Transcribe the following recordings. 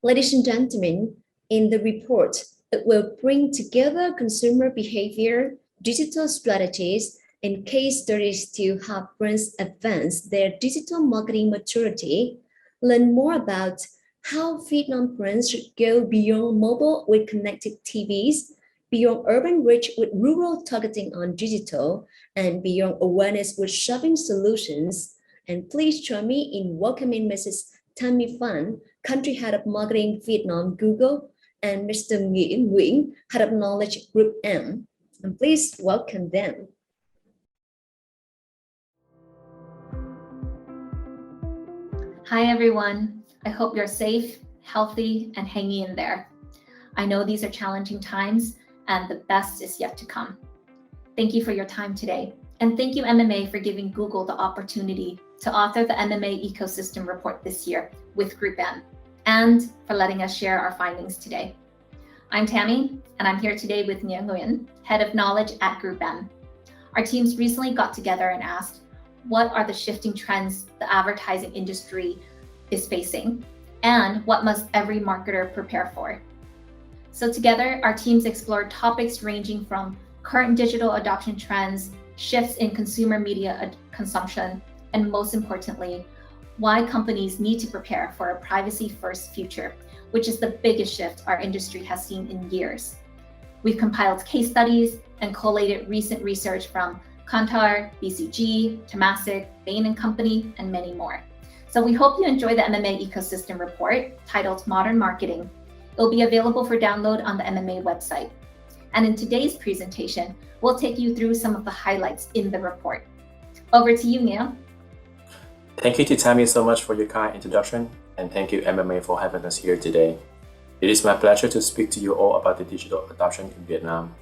Ladies and gentlemen, in the report, it will bring together consumer behavior, digital strategies, and case studies to help brands advance their digital marketing maturity. Learn more about how Vietnam brands should go beyond mobile with connected TVs, beyond urban reach with rural targeting on digital, and beyond awareness with shopping solutions. And please join me in welcoming Mrs. Tammy Phan, Country Head of Marketing Vietnam Google, and Mr. Nguyễn Nguyen, Head of Knowledge Group M. And please welcome them. Hi, everyone. I hope you're safe, healthy, and hanging in there. I know these are challenging times, and the best is yet to come. Thank you for your time today. And thank you, MMA, for giving Google the opportunity to author the MMA Ecosystem Report this year with Group M, and for letting us share our findings today. I'm Tammy, and I'm here today with Nguyen Nguyen, Head of Knowledge at Group M. Our teams recently got together and asked, what are the shifting trends the advertising industry is facing, and what must every marketer prepare for? So together, our teams explored topics ranging from current digital adoption trends, shifts in consumer media consumption, and most importantly, why companies need to prepare for a privacy-first future, which is the biggest shift our industry has seen in years. We've compiled case studies and collated recent research from Kantar, BCG, Temasek, Bain & Company, and many more. So we hope you enjoy the MMA Ecosystem Report titled Modern Marketing. It'll be available for download on the MMA website. And in today's presentation, we'll take you through some of the highlights in the report. Over to you, Neil. Thank you to Tammy so much for your kind introduction, and thank you MMA for having us here today. It is my pleasure to speak to you all about the digital adoption in Vietnam.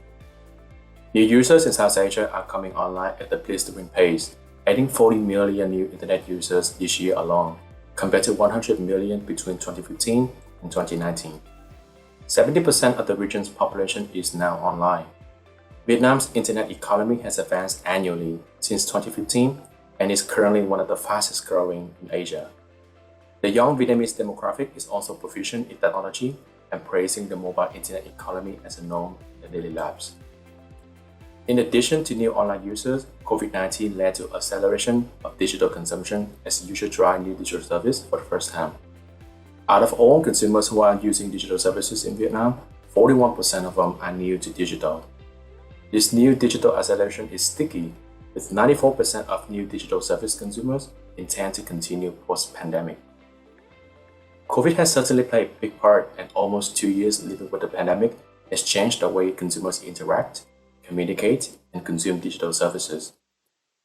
New users in South Asia are coming online at a blistering pace, adding 40 million new internet users this year alone, compared to 100 million between 2015 and 2019. 70% of the region's population is now online. Vietnam's internet economy has advanced annually since 2015 and is currently one of the fastest growing in Asia. The young Vietnamese demographic is also proficient in technology and praising the mobile internet economy as a norm in their daily lives. In addition to new online users, COVID-19 led to acceleration of digital consumption as users try new digital service for the first time. Out of all consumers who are using digital services in Vietnam, 41% of them are new to digital. This new digital acceleration is sticky, with 94% of new digital service consumers intend to continue post-pandemic. COVID has certainly played a big part, and almost 2 years living with the pandemic has changed the way consumers interact, communicate, and consume digital services.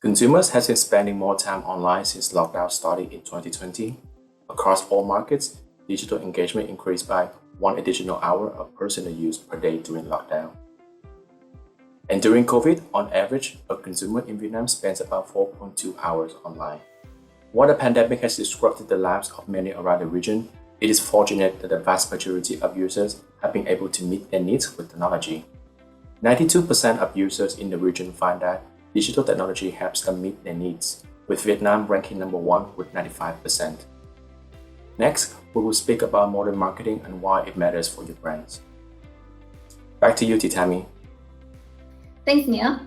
Consumers have been spending more time online since lockdown started in 2020. Across all markets, digital engagement increased by 1 additional hour of personal use per day during lockdown. And during COVID, on average, a consumer in Vietnam spends about 4.2 hours online. While the pandemic has disrupted the lives of many around the region, it is fortunate that the vast majority of users have been able to meet their needs with technology. 92% of users in the region find that digital technology helps them meet their needs, with Vietnam ranking number 1 with 95%. Next, we will speak about modern marketing and why it matters for your brands. Back to you, Tammy. Thanks, Nia.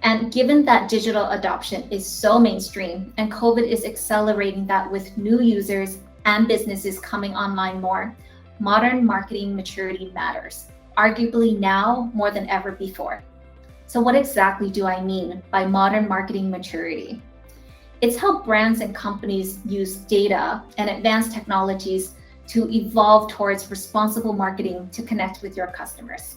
And given that digital adoption is so mainstream and COVID is accelerating that with new users and businesses coming online more, modern marketing maturity matters, arguably now more than ever before. So what exactly do I mean by modern marketing maturity? It's how brands and companies use data and advanced technologies to evolve towards responsible marketing to connect with your customers.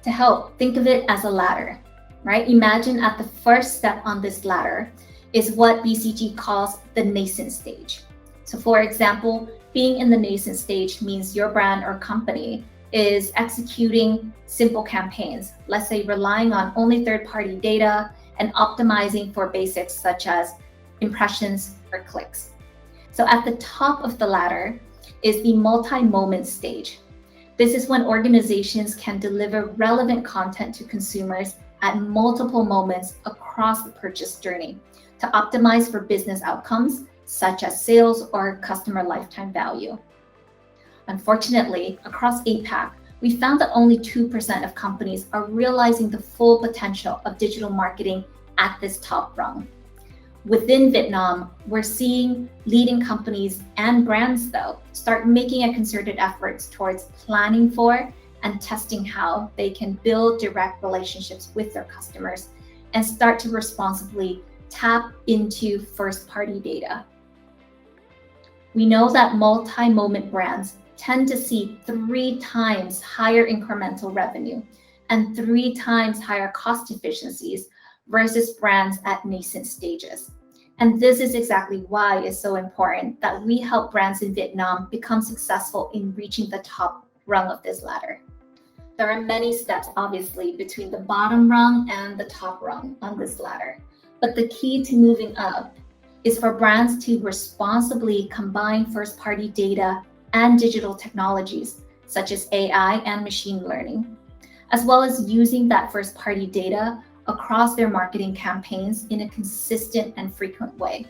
To help, think of it as a ladder, right? Imagine at the first step on this ladder is what BCG calls the nascent stage. So for example, being in the nascent stage means your brand or company is executing simple campaigns, let's say relying on only third-party data and optimizing for basics such as impressions or clicks. So at the top of the ladder is the multi-moment stage. This is when organizations can deliver relevant content to consumers at multiple moments across the purchase journey to optimize for business outcomes such as sales or customer lifetime value. Unfortunately, across APAC, we found that only 2% of companies are realizing the full potential of digital marketing at this top rung. Within Vietnam, we're seeing leading companies and brands, though, start making a concerted effort towards planning for and testing how they can build direct relationships with their customers and start to responsibly tap into first-party data. We know that multi-moment brands tend to see 3 times higher incremental revenue and 3 times higher cost efficiencies versus brands at nascent stages. And this is exactly why it's so important that we help brands in Vietnam become successful in reaching the top rung of this ladder. There are many steps, obviously, between the bottom rung and the top rung on this ladder. But the key to moving up is for brands to responsibly combine first-party data and digital technologies, such as AI and machine learning, as well as using that first-party data across their marketing campaigns in a consistent and frequent way.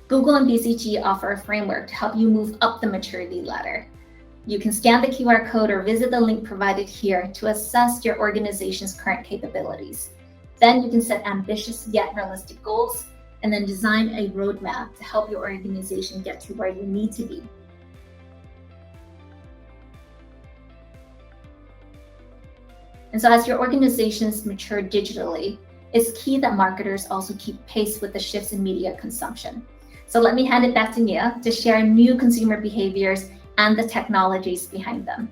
Google and BCG offer a framework to help you move up the maturity ladder. You can scan the QR code or visit the link provided here to assess your organization's current capabilities. Then you can set ambitious yet realistic goals and then design a roadmap to help your organization get to where you need to be. And so as your organizations mature digitally, it's key that marketers also keep pace with the shifts in media consumption. So let me hand it back to Nia to share new consumer behaviors and the technologies behind them.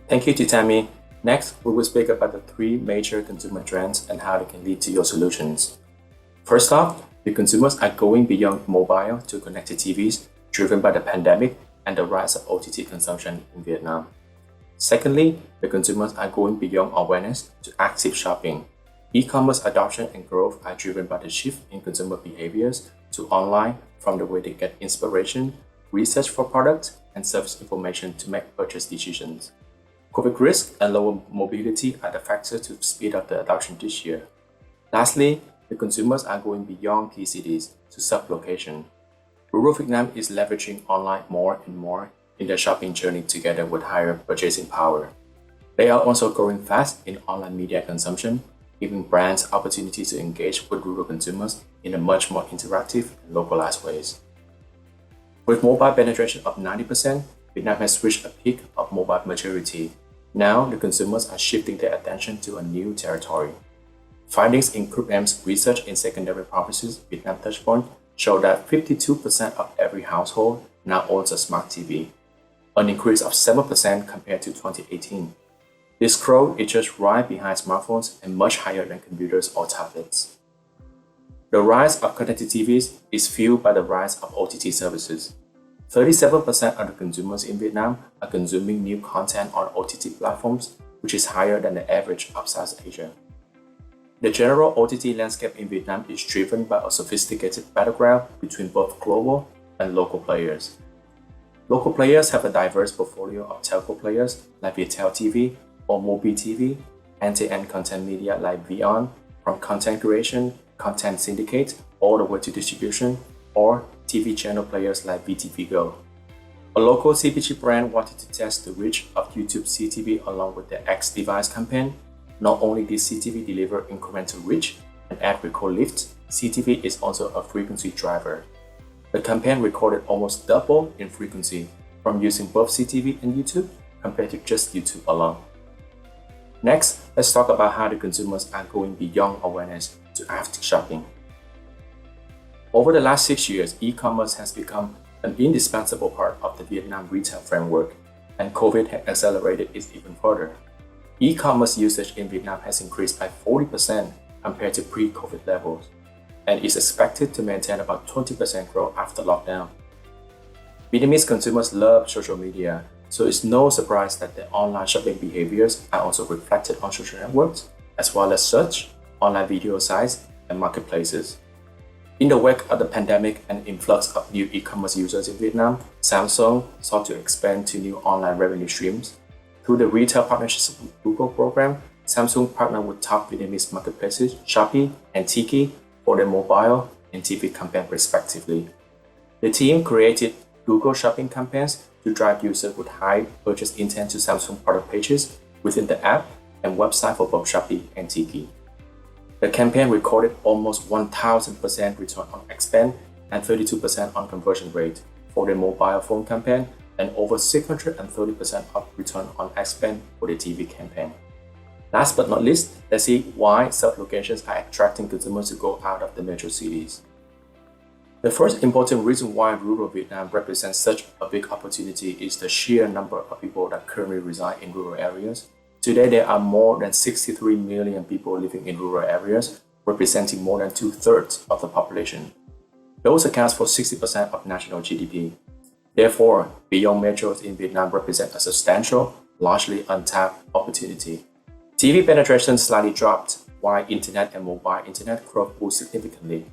Thank you to Tammy. Next, we will speak about the 3 major consumer trends and how they can lead to your solutions. First off, the consumers are going beyond mobile to connected TVs, driven by the pandemic and the rise of OTT consumption in Vietnam. Secondly, the consumers are going beyond awareness to active shopping. E-commerce adoption and growth are driven by the shift in consumer behaviors to online from the way they get inspiration, research for products, and service information to make purchase decisions. COVID risk and lower mobility are the factors to speed up the adoption this year. Lastly, the consumers are going beyond key cities to sub-location. Rural Vietnam is leveraging online more and more in their shopping journey together with higher purchasing power. They are also growing fast in online media consumption, giving brands opportunity to engage with rural consumers in a much more interactive and localized ways. With mobile penetration of 90%, Vietnam has reached a peak of mobile maturity. Now, the consumers are shifting their attention to a new territory. Findings in Group M's research in secondary provinces Vietnam Touchpoint show that 52% of every household now owns a smart TV, an increase of 7% compared to 2018. This growth is just right behind smartphones and much higher than computers or tablets. The rise of connected TVs is fueled by the rise of OTT services. 37% of the consumers in Vietnam are consuming new content on OTT platforms, which is higher than the average of South Asia. The general OTT landscape in Vietnam is driven by a sophisticated battleground between both global and local players. Local players have a diverse portfolio of telco players like Viettel TV or Mobi TV, end-to-end content media like VION, from content creation, content syndicate, all the way to distribution, or TV channel players like VTV Go. A local CPG brand wanted to test the reach of YouTube CTV along with their X device campaign. Not only did CTV deliver incremental reach and ad record lift, CTV is also a frequency driver. The campaign recorded almost double in frequency from using both CTV and YouTube compared to just YouTube alone. Next, let's talk about how the consumers are going beyond awareness to active shopping. Over the last 6 years, e-commerce has become an indispensable part of the Vietnam retail framework, and COVID has accelerated it even further. E-commerce usage in Vietnam has increased by 40% compared to pre-COVID levels, and is expected to maintain about 20% growth after lockdown. Vietnamese consumers love social media, so it's no surprise that their online shopping behaviors are also reflected on social networks, as well as search, online video sites, and marketplaces. In the wake of the pandemic and influx of new e-commerce users in Vietnam, Samsung sought to expand to new online revenue streams. Through the retail partnerships with Google program, Samsung partnered with top Vietnamese marketplaces Shopee and Tiki for their mobile and TV campaign respectively. The team created Google shopping campaigns to drive users with high purchase intent to Samsung product pages within the app and website for both Shopee and Tiki. The campaign recorded almost 1,000% return on ad spend and 32% on conversion rate for the mobile phone campaign and over 630% of return on ad spend for the TV campaign. Last but not least, let's see why sub-locations are attracting consumers to go out of the metro cities. The first important reason why rural Vietnam represents such a big opportunity is the sheer number of people that currently reside in rural areas. Today, there are more than 63 million people living in rural areas, representing more than 2/3 of the population. Those accounts for 60% of national GDP. Therefore, beyond metros in Vietnam represent a substantial, largely untapped opportunity. TV penetration slightly dropped, while internet and mobile internet growth grew significantly.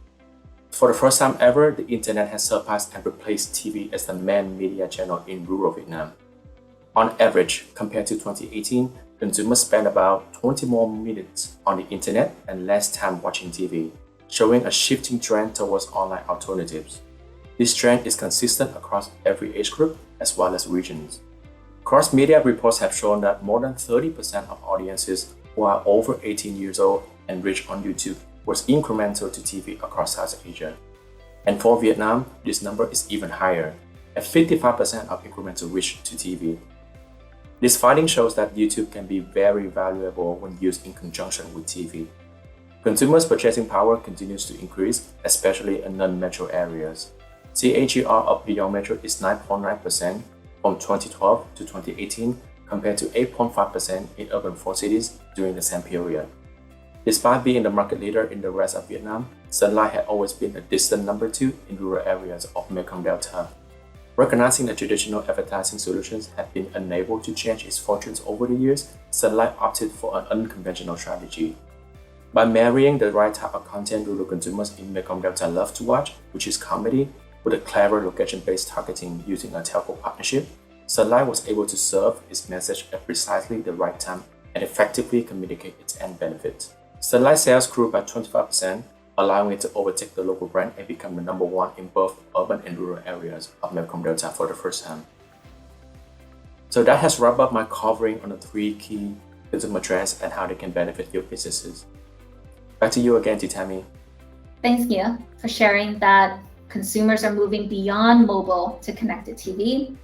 For the first time ever, the internet has surpassed and replaced TV as the main media channel in rural Vietnam. On average, compared to 2018, consumers spend about 20 more minutes on the internet and less time watching TV, showing a shifting trend towards online alternatives. This trend is consistent across every age group as well as regions. Cross-media reports have shown that more than 30% of audiences who are over 18 years old and reach on YouTube was incremental to TV across South Asia. And for Vietnam, this number is even higher, at 55% of incremental reach to TV. This finding shows that YouTube can be very valuable when used in conjunction with TV. Consumers' purchasing power continues to increase, especially in non-metro areas. CAGR of beyond metro is 9.9% from 2012 to 2018 compared to 8.5% in urban 4 cities during the same period. Despite being the market leader in the rest of Vietnam, Sun Life had always been a distant number 2 in rural areas of Mekong Delta. Recognizing that traditional advertising solutions have been unable to change its fortunes over the years, Sun Life opted for an unconventional strategy. By marrying the right type of content rural consumers in Mekong Delta love to watch, which is comedy, with a clever location-based targeting using a telco partnership, Sun Life was able to serve its message at precisely the right time and effectively communicate its end benefit. Sun Life sales grew by 25%, allowing it to overtake the local brand and become the number 1 in both urban and rural areas of Mekong Delta for the first time. So that has wrapped up my covering on the 3 key consumer trends and how they can benefit your businesses. Back to you again, Tammy. Thanks, Gia, for sharing that consumers are moving beyond mobile to connected TV.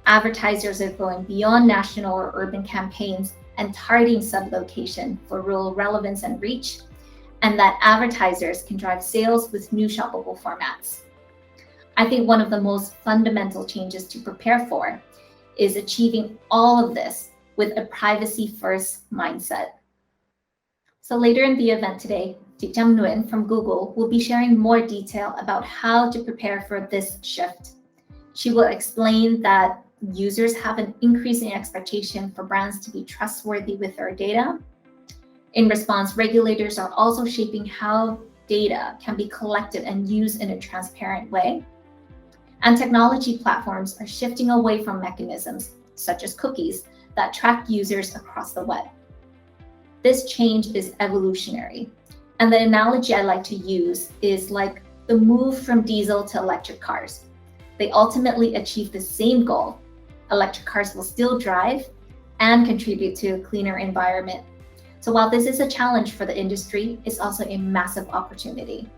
Advertisers are going beyond national or urban campaigns and targeting sub-location for rural relevance and reach, and that advertisers can drive sales with new shoppable formats. I think one of the most fundamental changes to prepare for is achieving all of this with a privacy-first mindset. So later in the event today, Chị Trâm Nguyen from Google will be sharing more detail about how to prepare for this shift. She will explain that users have an increasing expectation for brands to be trustworthy with their data. In response, regulators are also shaping how data can be collected and used in a transparent way. And technology platforms are shifting away from mechanisms, such as cookies, that track users across the web. This change is evolutionary. And the analogy I like to use is like the move from diesel to electric cars. They ultimately achieve the same goal. Electric cars will still drive and contribute to a cleaner environment. So while this is a challenge for the industry, it's also a massive opportunity.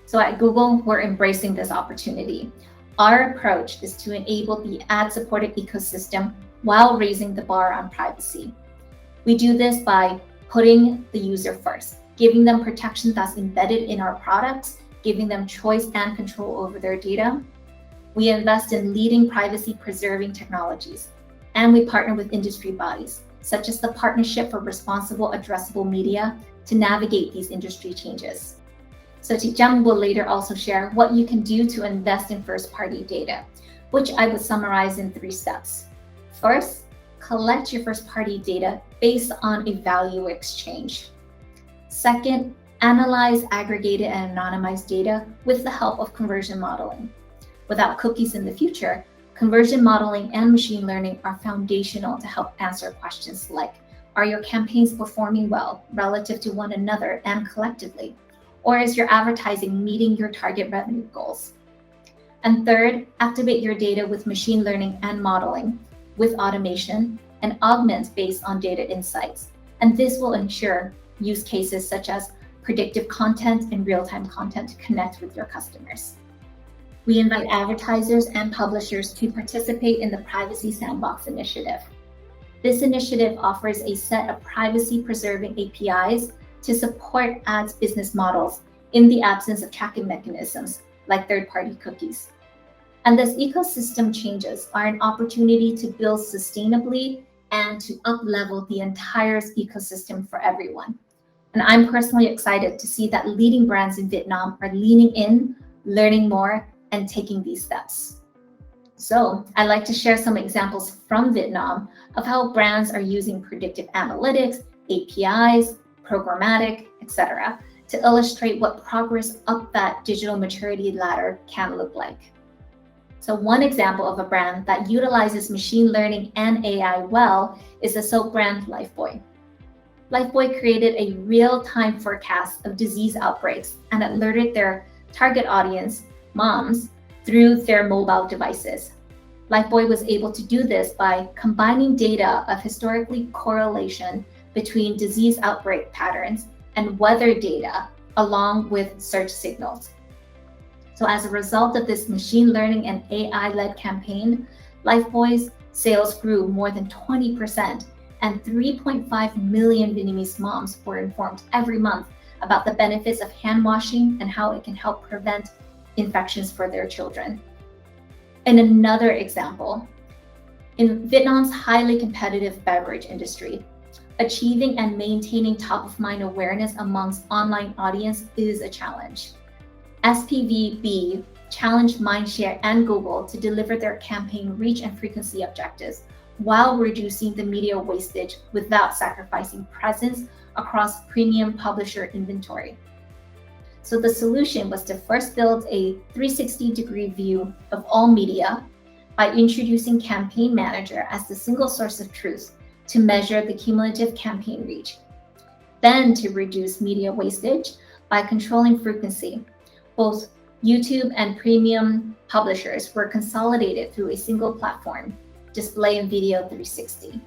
So at Google, we're embracing this opportunity. Our approach is to enable the ad-supported ecosystem while raising the bar on privacy. We do this by putting the user first, giving them protection that's embedded in our products, giving them choice and control over their data. We invest in leading privacy-preserving technologies, and we partner with industry bodies, such as the Partnership for Responsible Addressable Media, to navigate these industry changes. So Chị Trâm will later also share what you can do to invest in first-party data, which I would summarize in 3 steps. First, collect your first-party data based on a value exchange. Second, analyze aggregated and anonymized data with the help of conversion modeling. Without cookies in the future, conversion modeling and machine learning are foundational to help answer questions like, are your campaigns performing well relative to one another and collectively? Or is your advertising meeting your target revenue goals? And third, activate your data with machine learning and modeling, with automation, and augment based on data insights. And this will ensure use cases such as predictive content and real-time content to connect with your customers. We invite advertisers and publishers to participate in the Privacy Sandbox initiative. This initiative offers a set of privacy-preserving APIs to support ads business models in the absence of tracking mechanisms like third-party cookies. And these ecosystem changes are an opportunity to build sustainably and to up-level the entire ecosystem for everyone. And I'm personally excited to see that leading brands in Vietnam are leaning in, learning more, and taking these steps. So I'd like to share some examples from Vietnam of how brands are using predictive analytics, APIs, programmatic, etc., to illustrate what progress up that digital maturity ladder can look like. So one example of a brand that utilizes machine learning and AI well is the soap brand Lifebuoy. Lifebuoy created a real-time forecast of disease outbreaks and alerted their target audience, moms, through their mobile devices. Lifebuoy was able to do this by combining data of historically correlation between disease outbreak patterns and weather data along with search signals. So as a result of this machine learning and AI-led campaign, Lifebuoy's sales grew more than 20%, and 3.5 million Vietnamese moms were informed every month about the benefits of hand washing and how it can help prevent infections for their children. And another example, in Vietnam's highly competitive beverage industry, achieving and maintaining top-of-mind awareness amongst online audience is a challenge. SPVB challenged Mindshare and Google to deliver their campaign reach and frequency objectives while reducing the media wastage without sacrificing presence across premium publisher inventory. So the solution was to first build a 360-degree view of all media by introducing Campaign Manager as the single source of truth to measure the cumulative campaign reach. Then to reduce media wastage by controlling frequency. Both YouTube and premium publishers were consolidated through a single platform, Display and Video 360.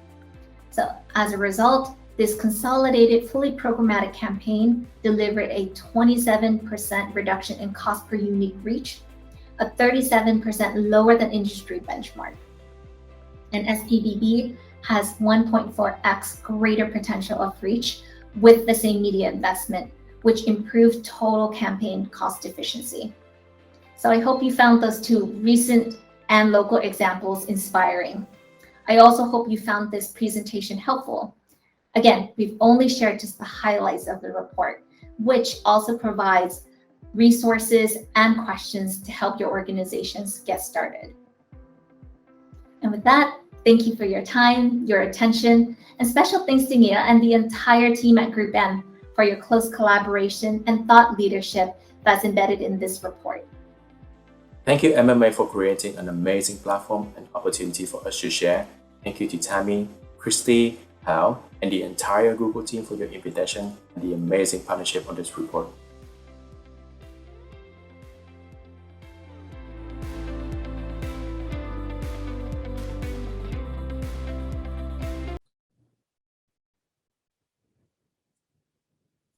So as a result, this consolidated, fully programmatic campaign delivered a 27% reduction in cost per unique reach, a 37% lower than industry benchmark. And SPVB has 1.4x greater potential of reach with the same media investment, which improved total campaign cost efficiency. So I hope you found those two recent and local examples inspiring. I also hope you found this presentation helpful. Again, we've only shared just the highlights of the report, which also provides resources and questions to help your organizations get started. And with that, thank you for your time, your attention, and special thanks to Nia and the entire team at Group M for your close collaboration and thought leadership that's embedded in this report. Thank you, MMA, for creating an amazing platform and opportunity for us to share. Thank you to Tammy, Christy, Hal, and the entire Google team for your invitation and the amazing partnership on this report.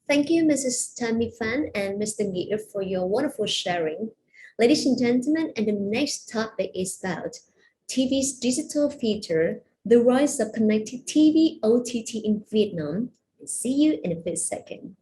Thank you, Mrs. Tammy Fan and Mr. Nghĩa for your wonderful sharing. Ladies and gentlemen, and the next topic is about TV's digital future, the rise of connected TV OTT in Vietnam. See you in a bit second.